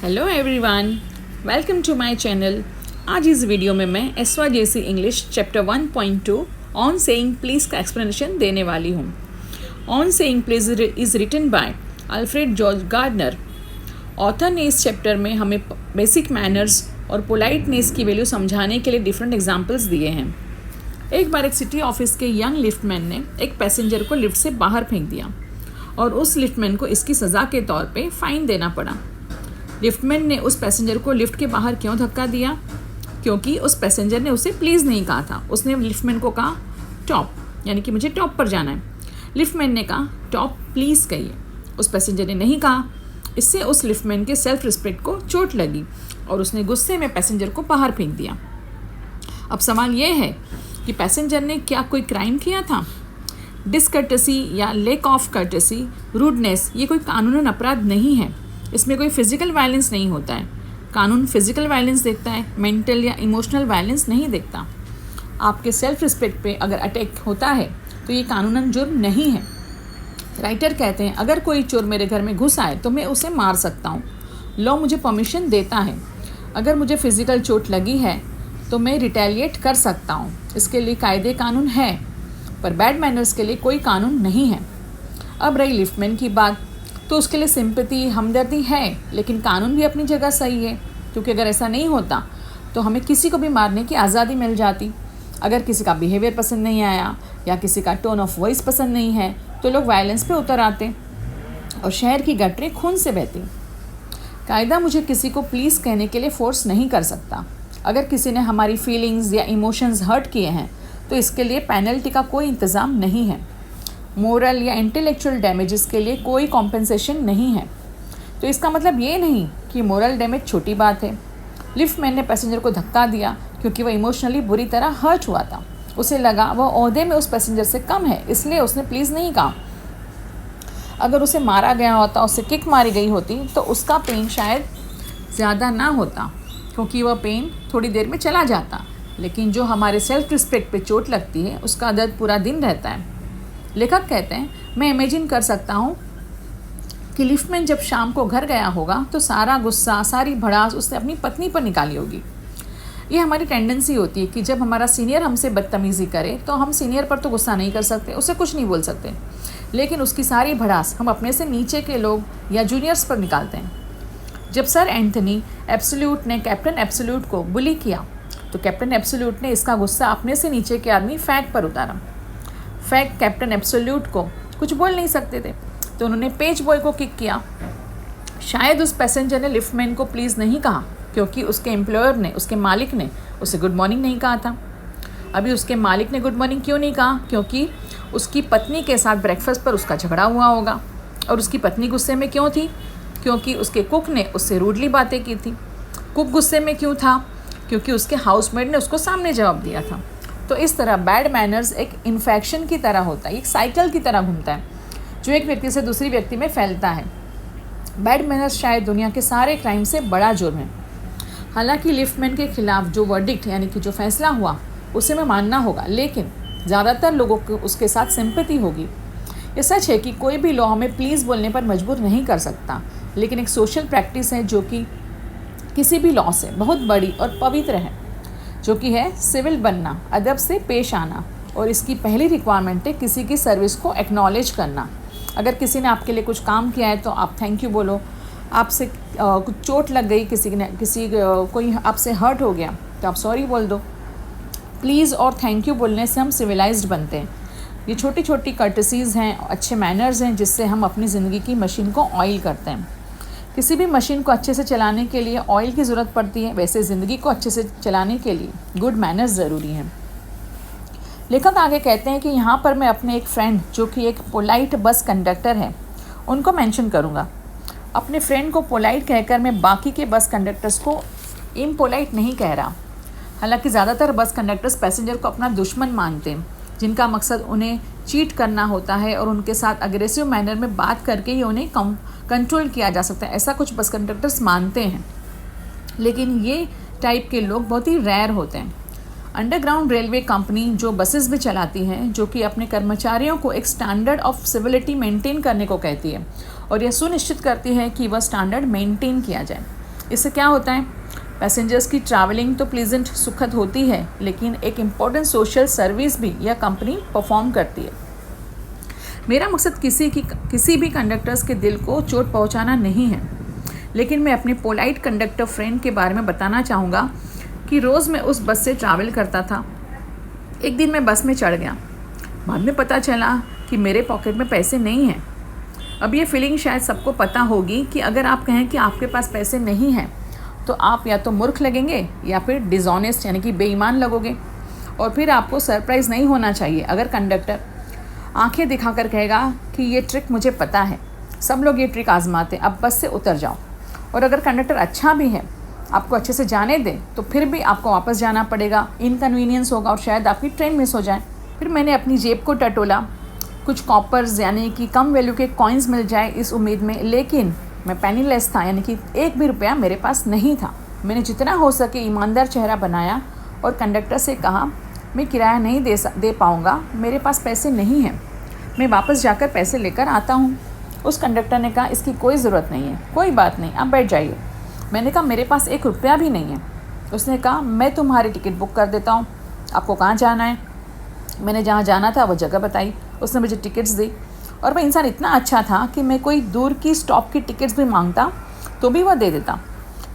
Hello everyone, welcome to my channel. आज इस video में मैं SYJC English chapter 1.2 on saying please का एक्सप्लेनेशन देने वाली हूँ। On saying please is written by Alfred George Gardiner. Author ने इस चैप्टर में हमें बेसिक मैनर्स और पोलाइटनेस की वैल्यू समझाने के लिए डिफरेंट एग्जाम्पल्स दिए हैं। एक बार एक सिटी ऑफिस के यंग लिफ्टमैन ने एक पैसेंजर को लिफ्ट से बाहर फेंक दिया और उस लिफ्टमैन को इसकी सज़ा के तौर पे फ़ाइन देना पड़ा। लिफ्टमैन ने उस पैसेंजर को लिफ्ट के बाहर क्यों धक्का दिया? क्योंकि उस पैसेंजर ने उसे प्लीज़ नहीं कहा था। उसने लिफ्टमैन को कहा टॉप, यानी कि मुझे टॉप पर जाना है। लिफ्टमैन ने कहा टॉप प्लीज़ कहिए। उस पैसेंजर ने नहीं कहा। इससे उस लिफ्टमैन के सेल्फ रिस्पेक्ट को चोट लगी और उसने गुस्से में पैसेंजर को बाहर फेंक दिया। अब सवाल यह है कि पैसेंजर ने क्या कोई क्राइम किया था? डिसकर्टसी या लेक ऑफ कर्टसी, रूडनेस, ये कोई कानूनन अपराध नहीं है। इसमें कोई फिजिकल वायलेंस नहीं होता है। कानून फिजिकल वायलेंस देखता है, मेंटल या इमोशनल वायलेंस नहीं देखता। आपके सेल्फ रिस्पेक्ट पे अगर अटैक होता है तो ये कानूनन जुर्म नहीं है। राइटर कहते हैं अगर कोई चोर मेरे घर में घुस आए तो मैं उसे मार सकता हूँ। लॉ मुझे परमिशन देता है। अगर मुझे फिजिकल चोट लगी है तो मैं रिटेलिएट कर सकता हूँ। इसके लिए कायदे कानून है, पर बैड मैनर्स के लिए कोई कानून नहीं है। अब रही लिफ्टमैन की बात, तो उसके लिए सिंपैथी, हमदर्दी है, लेकिन कानून भी अपनी जगह सही है, क्योंकि अगर ऐसा नहीं होता तो हमें किसी को भी मारने की आज़ादी मिल जाती। अगर किसी का बिहेवियर पसंद नहीं आया या किसी का टोन ऑफ वॉइस पसंद नहीं है तो लोग वायलेंस पे उतर आते और शहर की गटरें खून से बहती। कायदा मुझे किसी को प्लीज़ कहने के लिए फोर्स नहीं कर सकता। अगर किसी ने हमारी फीलिंग्स या इमोशंस हर्ट किए हैं तो इसके लिए पेनल्टी का कोई इंतज़ाम नहीं है। मोरल या इंटेलेक्चुअल डैमेजेस के लिए कोई कॉम्पेंसेशन नहीं है। तो इसका मतलब ये नहीं कि मोरल डैमेज छोटी बात है। लिफ्टमैन ने पैसेंजर को धक्का दिया क्योंकि वह इमोशनली बुरी तरह हर्ट हुआ था। उसे लगा वह ओहदे में उस पैसेंजर से कम है, इसलिए उसने प्लीज़ नहीं कहा। अगर उसे मारा गया होता, उसे किक मारी गई होती तो उसका पेन शायद ज़्यादा ना होता, क्योंकि वह पेन थोड़ी देर में चला जाता। लेकिन जो हमारे सेल्फ रिस्पेक्ट पे चोट लगती है उसका दर्द पूरा दिन रहता है। लेखक कहते हैं मैं इमेजिन कर सकता हूँ कि लिफ्टमैन जब शाम को घर गया होगा तो सारा गुस्सा, सारी भड़ास उसने अपनी पत्नी पर निकाली होगी। ये हमारी टेंडेंसी होती है कि जब हमारा सीनियर हमसे बदतमीज़ी करे तो हम सीनियर पर तो गुस्सा नहीं कर सकते, उसे कुछ नहीं बोल सकते, लेकिन उसकी सारी भड़ास हम अपने से नीचे के लोग या जूनियर्स पर निकालते हैं। जब सर एंथनी एब्सोल्यूट ने कैप्टन एब्सोल्यूट को बुली किया तो कैप्टन एब्सोल्यूट ने इसका गुस्सा अपने से नीचे के आदमी फैग पर उतारा। फैग कैप्टन एब्सोल्यूट को कुछ बोल नहीं सकते थे तो उन्होंने पेज बॉय को किक किया। शायद उस पैसेंजर ने लिफ्टमैन को प्लीज़ नहीं कहा क्योंकि उसके एम्प्लॉयर ने, उसके मालिक ने उसे गुड मॉर्निंग नहीं कहा था। अभी उसके मालिक ने गुड मॉर्निंग क्यों नहीं कहा? क्योंकि उसकी पत्नी के साथ ब्रेकफास्ट पर उसका झगड़ा हुआ होगा। और उसकी पत्नी गुस्से में क्यों थी? क्योंकि उसके कुक ने उससे रूडली बातें की थी। कुक गुस्से में क्यों था? क्योंकि उसके हाउसमेट ने उसको सामने जवाब दिया था। तो इस तरह बैड मैनर्स एक इन्फेक्शन की तरह होता है, एक साइकिल की तरह घूमता है जो एक व्यक्ति से दूसरी व्यक्ति में फैलता है। बैड मैनर्स शायद दुनिया के सारे क्राइम से बड़ा जुर्म है। हालांकि लिफ्टमैन के खिलाफ जो वर्डिक्ट, यानी कि जो फैसला हुआ, उसे मैं मानना होगा, लेकिन ज़्यादातर लोगों को उसके साथ सिंपैथी होगी। ये सच है कि कोई भी लॉ हमें प्लीज़ बोलने पर मजबूर नहीं कर सकता, लेकिन एक सोशल प्रैक्टिस है जो कि किसी भी लॉ से बहुत बड़ी और पवित्र है, जो कि है सिविल बनना, अदब से पेश आना। और इसकी पहली रिक्वायरमेंट है किसी की सर्विस को एक्नॉलेज करना। अगर किसी ने आपके लिए कुछ काम किया है तो आप थैंक यू बोलो। आपसे कुछ चोट लग गई, कोई आपसे हर्ट हो गया तो आप सॉरी बोल दो। प्लीज़ और थैंक यू बोलने से हम सिविलाइज्ड बनते हैं। ये छोटी छोटी कर्टसीज़ हैं, अच्छे मैनर्स हैं, जिससे हम अपनी ज़िंदगी की मशीन को ऑयल करते हैं। किसी भी मशीन को अच्छे से चलाने के लिए ऑयल की ज़रूरत पड़ती है, वैसे ज़िंदगी को अच्छे से चलाने के लिए गुड मैनर्स ज़रूरी हैं। लेखक आगे कहते हैं कि यहाँ पर मैं अपने एक फ्रेंड जो कि एक पोलाइट बस कंडक्टर है उनको मेंशन करूँगा। अपने फ्रेंड को पोलाइट कहकर मैं बाकी के बस कंडक्टर्स को इम्पोलाइट नहीं कह रहा। हालांकि ज़्यादातर बस कंडक्टर्स पैसेंजर को अपना दुश्मन मानते हैं, जिनका मकसद उन्हें चीट करना होता है और उनके साथ अग्रेसिव मैनर में बात करके ही उन्हें कंट्रोल किया जा सकता है। ऐसा कुछ बस कंडक्टर्स मानते हैं, लेकिन ये टाइप के लोग बहुत ही रेयर होते हैं। अंडरग्राउंड रेलवे कंपनी जो बसेस भी चलाती हैं, जो कि अपने कर्मचारियों को एक स्टैंडर्ड ऑफ सिविलिटी मेंटेन करने को कहती है और यह सुनिश्चित करती है कि वह स्टैंडर्ड मेंटेन किया जाए। इससे क्या होता है, पैसेंजर्स की ट्रैवलिंग तो प्लीजेंट सुखद होती है, लेकिन एक इम्पॉर्टेंट सोशल सर्विस भी यह कंपनी परफॉर्म करती है। मेरा मकसद किसी भी कंडक्टर्स के दिल को चोट पहुंचाना नहीं है, लेकिन मैं अपने पोलाइट कंडक्टर फ्रेंड के बारे में बताना चाहूँगा कि रोज़ मैं उस बस से ट्रैवल करता था। एक दिन मैं बस में चढ़ गया, बाद में पता चला कि मेरे पॉकेट में पैसे नहीं हैं। अब ये फीलिंग शायद सबको पता होगी कि अगर आप कहें कि आपके पास पैसे नहीं हैं तो आप या तो मूर्ख लगेंगे या फिर डिसऑनेस्ट यानी कि बेईमान लगोगे। और फिर आपको सरप्राइज़ नहीं होना चाहिए अगर कंडक्टर आंखें दिखाकर कहेगा कि ये ट्रिक मुझे पता है, सब लोग ये ट्रिक आजमाते, अब बस से उतर जाओ। और अगर कंडक्टर अच्छा भी है, आपको अच्छे से जाने दे, तो फिर भी आपको वापस जाना पड़ेगा, इनकन्वीनियंस होगा और शायद आपकी ट्रेन मिस हो जाए। फिर मैंने अपनी जेब को टटोला, कुछ कॉपर्स यानी कि कम वैल्यू के कॉइन्स मिल जाए इस उम्मीद में, लेकिन मैं पेनीलेस था, यानी कि एक भी रुपया मेरे पास नहीं था। मैंने जितना हो सके ईमानदार चेहरा बनाया और कंडक्टर से कहा, मैं किराया नहीं दे पाऊँगा, मेरे पास पैसे नहीं हैं, मैं वापस जाकर पैसे लेकर आता हूँ। उस कंडक्टर ने कहा, इसकी कोई ज़रूरत नहीं है, कोई बात नहीं, आप बैठ जाइए। मैंने कहा, मेरे पास एक रुपया भी नहीं है। उसने कहा, मैं तुम्हारी टिकट बुक कर देता हूँ, आपको कहाँ जाना है। मैंने जहाँ जाना था वो जगह बताई, उसने मुझे टिकट्स दी और वह इंसान इतना अच्छा था कि मैं कोई दूर की स्टॉप की टिकट्स भी मांगता तो भी वह दे देता।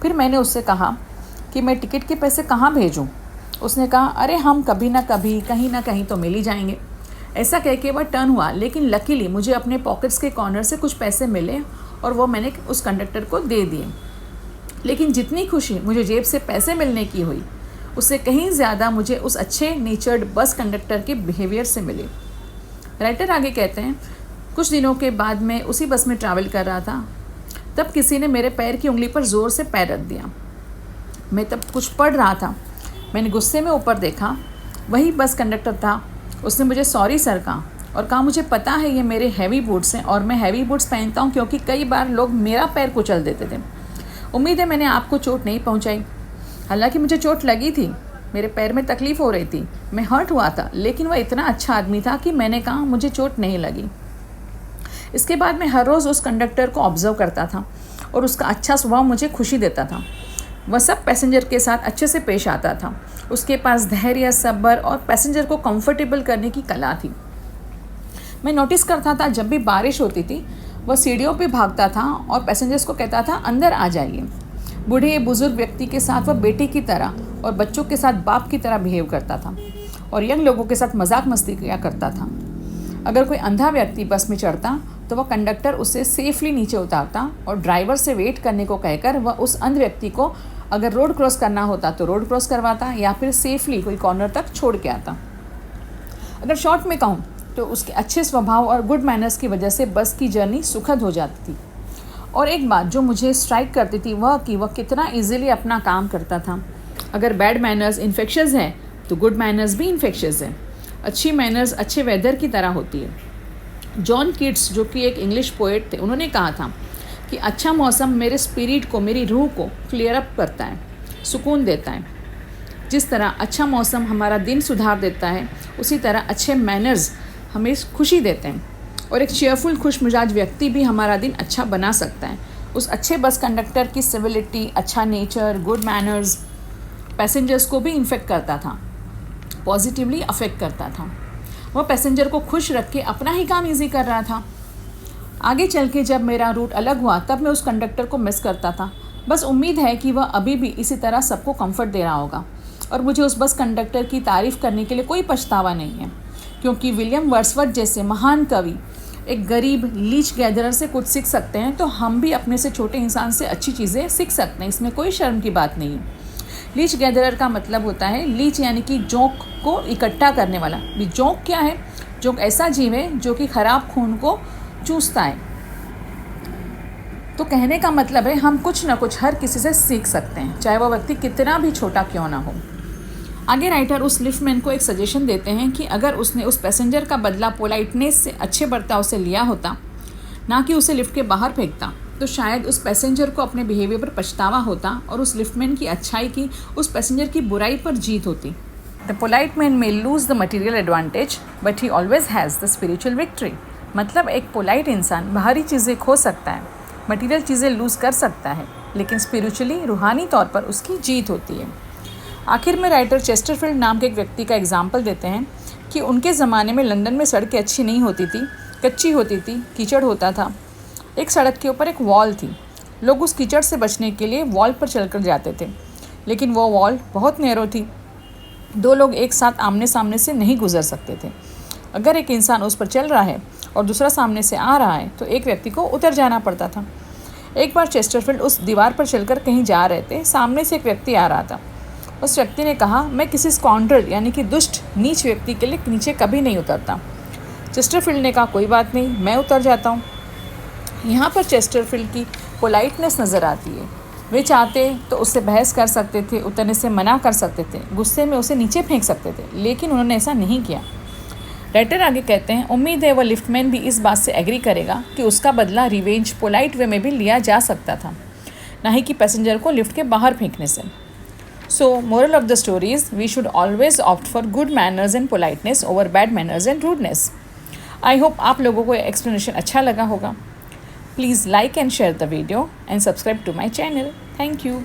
फिर मैंने उससे कहा कि मैं टिकट के पैसे कहाँ भेजूँ। उसने कहा, अरे हम कभी ना कभी कहीं ना कहीं तो मिल ही जाएंगे। ऐसा कह के वह टर्न हुआ, लेकिन लकीली मुझे अपने पॉकेट्स के कॉर्नर से कुछ पैसे मिले और वो मैंने उस कंडक्टर को दे दिए। लेकिन जितनी खुशी मुझे जेब से पैसे मिलने की हुई, उससे कहीं ज़्यादा मुझे उस अच्छे नेचर्ड बस कंडक्टर के बिहेवियर से मिले। राइटर आगे कहते हैं, कुछ दिनों के बाद मैं उसी बस में ट्रैवल कर रहा था, तब किसी ने मेरे पैर की उंगली पर ज़ोर से पैर रख दिया। मैं तब कुछ पढ़ रहा था, मैंने गुस्से में ऊपर देखा, वही बस कंडक्टर था। उसने मुझे सॉरी सर कहा और कहा, मुझे पता है ये मेरे हैवी बूट्स हैं और मैं हैवी बूट्स पहनता हूँ क्योंकि कई बार लोग मेरा पैर कुचल देते थे। उम्मीद है मैंने आपको चोट नहीं पहुँचाई। हालांकि मुझे चोट लगी थी, मेरे पैर में तकलीफ़ हो रही थी, मैं हर्ट हुआ था, लेकिन वह इतना अच्छा आदमी था कि मैंने कहा मुझे चोट नहीं लगी। इसके बाद मैं हर रोज़ उस कंडक्टर को ऑब्ज़र्व करता था और उसका अच्छा स्वभाव मुझे खुशी देता था। वह सब पैसेंजर के साथ अच्छे से पेश आता था। उसके पास धैर्य, सब्र और पैसेंजर को कंफर्टेबल करने की कला थी। मैं नोटिस करता था, जब भी बारिश होती थी वह सीढ़ियों पे भागता था और पैसेंजर्स को कहता था, अंदर आ जाइए। बूढ़े बुजुर्ग व्यक्ति के साथ वह बेटे की तरह और बच्चों के साथ बाप की तरह बिहेव करता था और यंग लोगों के साथ मजाक मस्ती किया करता था। अगर कोई अंधा व्यक्ति बस में चढ़ता तो वह कंडक्टर उसे सेफली नीचे उतारता और ड्राइवर से वेट करने को कहकर वह उस अंध व्यक्ति को अगर रोड क्रॉस करना होता तो रोड क्रॉस करवाता या फिर सेफली कोई कॉर्नर तक छोड़ के आता। अगर शॉर्ट में कहूँ तो उसके अच्छे स्वभाव और गुड मैनर्स की वजह से बस की जर्नी सुखद हो जाती थी। और एक बात जो मुझे स्ट्राइक करती थी वह कि वह कितना इजीली अपना काम करता था। अगर बैड मैनर्स इन्फेक्शियस है तो गुड मैनर्स भी इन्फेक्शियस है। अच्छी मैनर्स अच्छे वेदर की तरह होती है। जॉन कीट्स, जो कि एक इंग्लिश पोएट थे, उन्होंने कहा था कि अच्छा मौसम मेरे स्पिरिट को, मेरी रूह को क्लियर अप करता है, सुकून देता है। जिस तरह अच्छा मौसम हमारा दिन सुधार देता है, उसी तरह अच्छे मैनर्स हमें खुशी देते हैं और एक चेयरफुल खुश मिजाज व्यक्ति भी हमारा दिन अच्छा बना सकता है। उस अच्छे बस कंडक्टर की सिविलिटी, अच्छा नेचर, गुड मैनर्स पैसेंजर्स को भी इन्फेक्ट करता था, पॉजिटिवली अफेक्ट करता था। वह पैसेंजर को खुश रख के अपना ही काम ईजी कर रहा था। आगे चल के जब मेरा रूट अलग हुआ तब मैं उस कंडक्टर को मिस करता था। बस उम्मीद है कि वह अभी भी इसी तरह सबको कंफर्ट दे रहा होगा और मुझे उस बस कंडक्टर की तारीफ़ करने के लिए कोई पछतावा नहीं है, क्योंकि विलियम वर्ड्सवर्थ जैसे महान कवि एक गरीब लीच गैदरर से कुछ सीख सकते हैं तो हम भी अपने से छोटे इंसान से अच्छी चीज़ें सीख सकते हैं। इसमें कोई शर्म की बात नहीं है। लीच गैदरर का मतलब होता है, लीच यानी कि जोंक को इकट्ठा करने वाला। भी जोंक क्या है? जोंक ऐसा जीव है जो कि खराब खून को चूसता है। तो कहने का मतलब है हम कुछ ना कुछ हर किसी से सीख सकते हैं, चाहे वह व्यक्ति कितना भी छोटा क्यों ना हो। आगे राइटर उस लिफ्टमैन को एक सजेशन देते हैं कि अगर उसने उस पैसेंजर का बदला पोलाइटनेस से, अच्छे बर्ताव से लिया होता, ना कि उसे लिफ्ट के बाहर फेंकता, तो शायद उस पैसेंजर को अपने बिहेवियर पर पछतावा होता और उस लिफ्टमैन की अच्छाई की उस पैसेंजर की बुराई पर जीत होती। The polite man may lose the material advantage but he always has the spiritual victory. मतलब एक पोलाइट इंसान बाहरी चीज़ें खो सकता है, मटीरियल चीज़ें लूज़ कर सकता है, लेकिन स्पिरिचुअली रूहानी तौर पर उसकी जीत होती है। आखिर में राइटर चेस्टरफील्ड नाम के एक व्यक्ति का एग्जाम्पल देते हैं कि उनके ज़माने में लंदन में सड़कें अच्छी नहीं होती थी, कच्ची होती थी, कीचड़ होता था। एक सड़क के ऊपर एक वॉल थी। लोग उस कीचड़ से बचने के लिए वॉल पर चलकर जाते थे, लेकिन वो वॉल बहुत नैरो थी। 2 लोग एक साथ आमने सामने से नहीं गुजर सकते थे। अगर एक इंसान उस पर चल रहा है और दूसरा सामने से आ रहा है तो एक व्यक्ति को उतर जाना पड़ता था। एक बार चेस्टरफील्ड उस दीवार पर चलकर कहीं जा रहे थे। सामने से एक व्यक्ति आ रहा था। उस व्यक्ति ने कहा, मैं किसी स्कॉन्ड्रल यानी कि दुष्ट नीच व्यक्ति के लिए नीचे कभी नहीं उतरता। चेस्टरफील्ड ने कहा, कोई बात नहीं, मैं उतर जाता हूँ। यहाँ पर चेस्टरफील्ड की पोलाइटनेस नज़र आती है। वे चाहते तो उससे बहस कर सकते थे, उतरने से मना कर सकते थे, गुस्से में उसे नीचे फेंक सकते थे, लेकिन उन्होंने ऐसा नहीं किया। राइटर आगे कहते हैं, उम्मीद है वह लिफ्टमैन भी इस बात से एग्री करेगा कि उसका बदला रिवेंज पोलाइट वे में भी लिया जा सकता था, ना ही कि पैसेंजर को लिफ्ट के बाहर फेंकने से। So moral of the story is we should always opt for good manners and politeness over bad manners and rudeness. I hope आप लोगों को एक्सप्लेनेशन अच्छा लगा होगा। Please like and share the video and subscribe to my channel. Thank you.